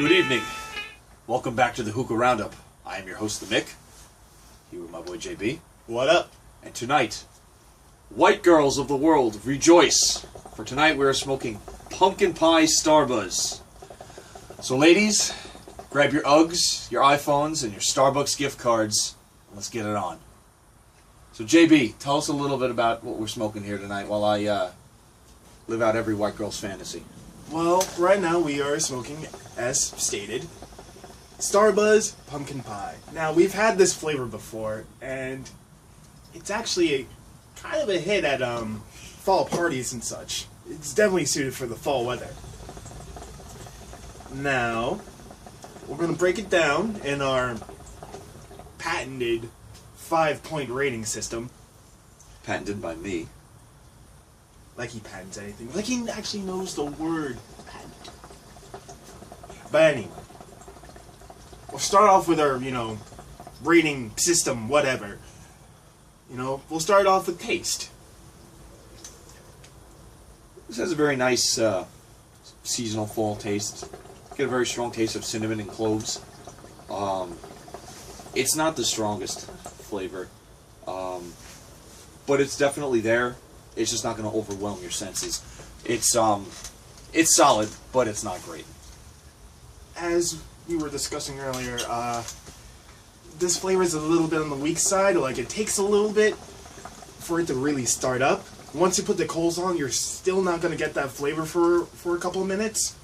Good evening. Welcome back to the Hookah Round Up. I am your host, the Mick. Here with my boy JB. What up? And tonight, white girls of the world, rejoice! For tonight we are smoking Pumpkin Pie Starbuzz. So ladies, grab your Uggs, your iPhones, and your Starbucks gift cards. And let's get it on. So JB, tell us a little bit about what we're smoking here tonight while I live out every white girl's fantasy. Well, right now we are smoking, as stated, Starbuzz Pumpkin Pie. Now, we've had this flavor before, and it's actually kind of a hit at fall parties and such. It's definitely suited for the fall weather. Now, we're going to break it down in our patented 5-point rating system. Patented by me. Like he patents anything. Like he actually knows the word patent. But anyway, we'll start off with our, rating system, whatever. We'll start off with taste. This has a very nice seasonal fall taste. Get a very strong taste of cinnamon and cloves. It's not the strongest flavor, but it's definitely there. It's just not going to overwhelm your senses. It's solid, but it's not great. As we were discussing earlier, this flavor is a little bit on the weak side. Like, it takes a little bit for it to really start up. Once you put the coals on, you're still not going to get that flavor for a couple of minutes.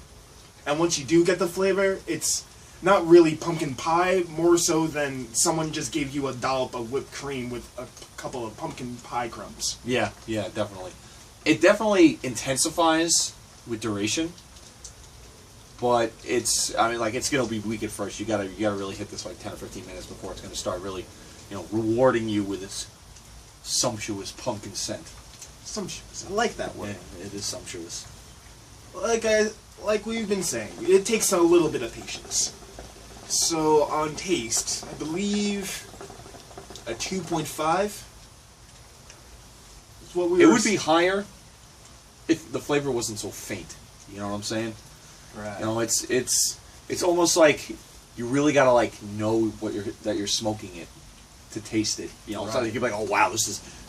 And once you do get the flavor, it's not really pumpkin pie, more so than someone just gave you a dollop of whipped cream with a couple of pumpkin pie crumbs. Yeah, definitely. It definitely intensifies with duration, but it's gonna be weak at first. You gotta really hit this like 10 or 15 minutes before it's gonna start really, rewarding you with its sumptuous pumpkin scent. Sumptuous. I like that word. Yeah, it is sumptuous. Like we've been saying, it takes a little bit of patience. So on taste, I believe a 2.5 is what we. It would be higher if the flavor wasn't so faint. You know what I'm saying? Right. It's almost like you really gotta know that you're smoking it to taste it. It's not like you're like, oh wow, this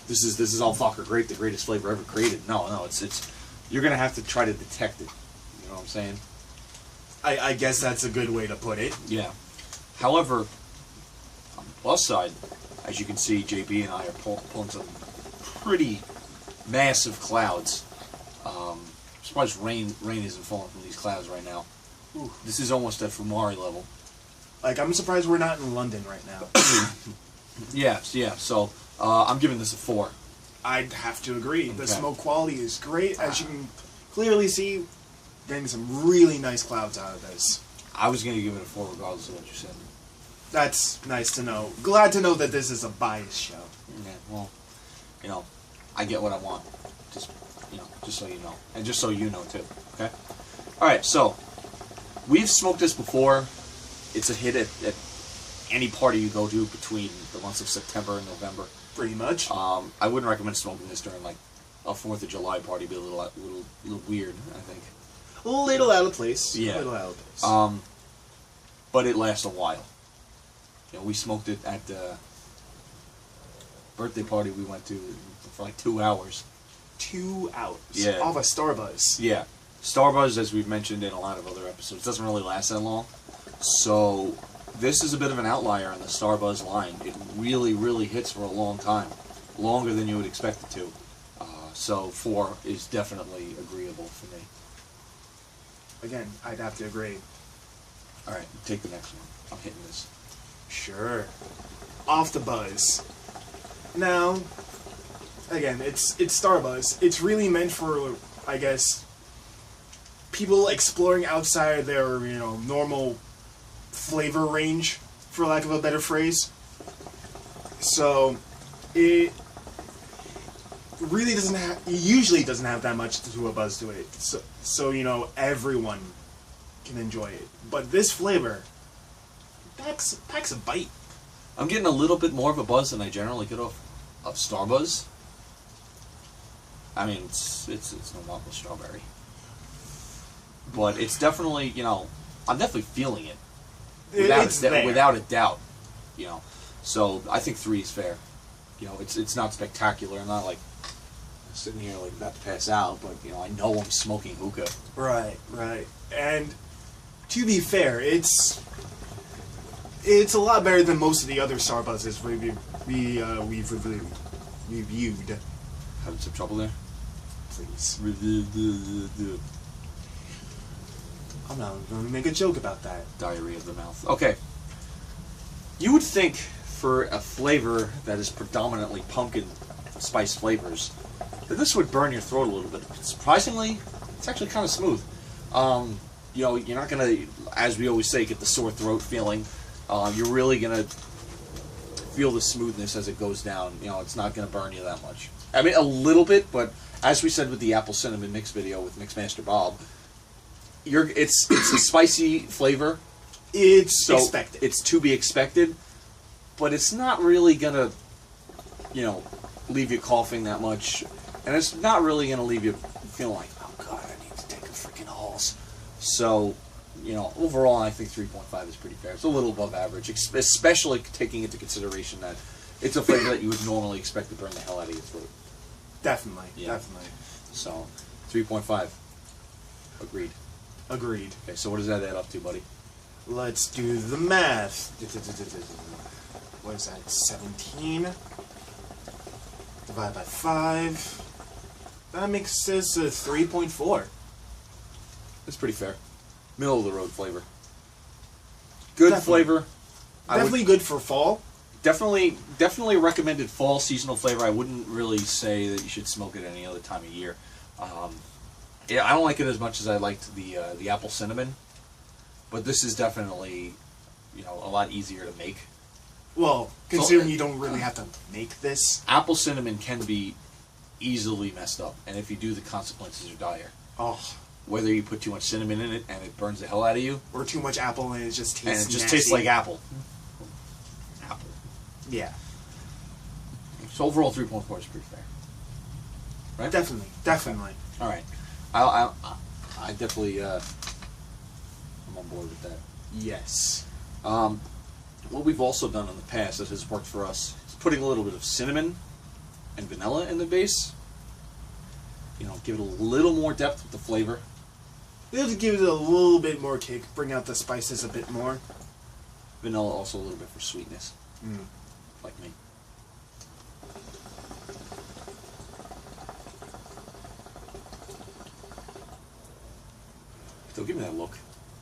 is all fucker great, the greatest flavor ever created. No, it's you're gonna have to try to detect it. You know what I'm saying? I guess that's a good way to put it. Yeah. However, on the plus side, as you can see, JB and I are pulling some pretty massive clouds. I'm surprised rain isn't falling from these clouds right now. Ooh. This is almost at Fumari level. I'm surprised we're not in London right now. Yeah. So I'm giving this a 4. I'd have to agree. Okay. The smoke quality is great, as you can clearly see. Getting some really nice clouds out of this. I was going to give it a 4 regardless of what you said. That's nice to know. Glad to know that this is a biased show. Yeah, well, I get what I want. Just so you know. And just so you know, too. Okay? Alright, so, we've smoked this before. It's a hit at any party you go to between the months of September and November. Pretty much. I wouldn't recommend smoking this during, a 4th of July party. It'd be a little weird, I think. A little out of place. Yeah. A little out of place. But it lasts a while. We smoked it at the birthday party we went to for 2 hours. 2 hours. Yeah. Off a Starbuzz. Yeah. Starbuzz, as we've mentioned in a lot of other episodes, doesn't really last that long. So this is a bit of an outlier in the Starbuzz line. It really, really hits for a long time. Longer than you would expect it to. So 4 is definitely agreeable for me. Again, I'd have to agree. Alright, take the next one. I'm hitting this. Sure. Off the Buzz. Now, again, it's Starbuzz. It's really meant for, I guess, people exploring outside of their, normal flavor range, for lack of a better phrase. So, it really usually doesn't have that much to a buzz to it. So everyone can enjoy it. But this flavor packs a bite. I'm getting a little bit more of a buzz than I generally get off of Starbuzz. I mean, it's no marble strawberry. But it's definitely, I'm definitely feeling it. It's there. Without a doubt. You know. So I think 3 is fair. You know, it's not spectacular. I'm not like sitting here like about to pass out, but you know, I know I'm smoking hookah. Right, right. And to be fair, it's a lot better than most of the other Starbuzzes we've reviewed. Having some trouble there? Please. I'm not going to make a joke about that. Diarrhea of the mouth. Okay. You would think for a flavor that is predominantly pumpkin spice flavors that this would burn your throat a little bit. Surprisingly, it's actually kind of smooth. You know, you're not going to, as we always say, get the sore throat feeling. You're really going to feel the smoothness as it goes down. You know, it's not going to burn you that much. I mean, a little bit, but as we said with the apple cinnamon mix video with Mixmaster Bob, it's a spicy flavor. It's so expected. It's to be expected, but it's not really going to, you know, leave you coughing that much. And it's not really going to leave you feeling like, oh god, I need to take a freaking Halls. So, you know, overall I think 3.5 is pretty fair. It's a little above average, especially taking into consideration that it's a flavor that you would normally expect to burn the hell out of your throat. Definitely, Yeah. definitely. So, 3.5. Agreed. Agreed. Okay, so what does that add up to, buddy? Let's do the math. What is that? 17 divided by 5. That makes this a 3.4. It's pretty fair. Middle of the road flavor. Good Definitely. flavor. Definitely good for fall. Definitely recommended fall seasonal flavor. I wouldn't really say that you should smoke it any other time of year. Yeah, I don't like it as much as I liked the apple cinnamon, but this is definitely, you know, a lot easier to make. Well, considering you don't really have to make this. Apple cinnamon can be easily messed up, and if you do, the consequences are dire. Oh. Whether you put too much cinnamon in it and it burns the hell out of you, Or too much apple and it just tastes and it just nasty. tastes like apple. Apple. Yeah. So overall, 3.4 is pretty fair. Right? Definitely. Definitely. All right. I definitely I'm on board with that. Yes. What we've also done in the past that has worked for us is putting a little bit of cinnamon and vanilla in the base. You know, give it a little more depth with the flavor. It'll give it a little bit more kick, bring out the spices a bit more. Vanilla also a little bit for sweetness, like me. Don't give me that look.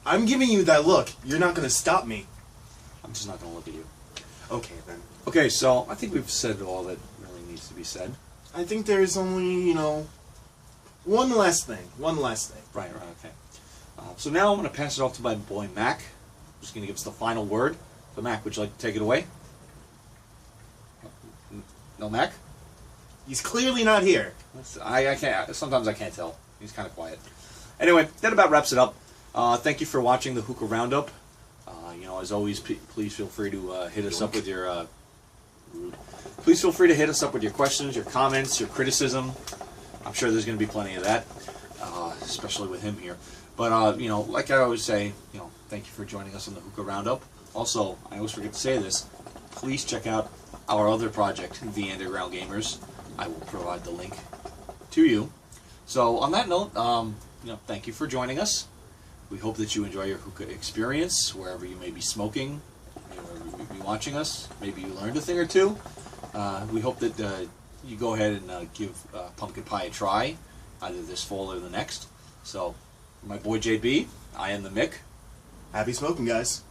I'm giving you that look. You're not going to stop me. I'm just not going to look at you. Okay, then. Okay, so I think we've said all that really needs to be said. I think there's only, you know, one last thing. One last thing. Right, okay. So now I'm going to pass it off to my boy Mac, who's going to give us the final word. So Mac, would you like to take it away? No, Mac? He's clearly not here. I can't. Sometimes I can't tell. He's kind of quiet. Anyway, that about wraps it up. Thank you for watching the Hookah Round Up. You know, as always, please feel free to hit us up with your. Please feel free to hit us up with your questions, your comments, your criticism. I'm sure there's going to be plenty of that, especially with him here. But you know, like I always say, you know, thank you for joining us on the Hookah Round Up. Also, I always forget to say this. Please check out our other project, The Underground Gamers. I will provide the link to you. So, on that note, you know, thank you for joining us. We hope that you enjoy your hookah experience wherever you may be smoking, wherever you may be watching us. Maybe you learned a thing or two. We hope that you go ahead and give Pumpkin Pie a try, either this fall or the next. So, my boy JB, I am the Mick. Happy smoking, guys.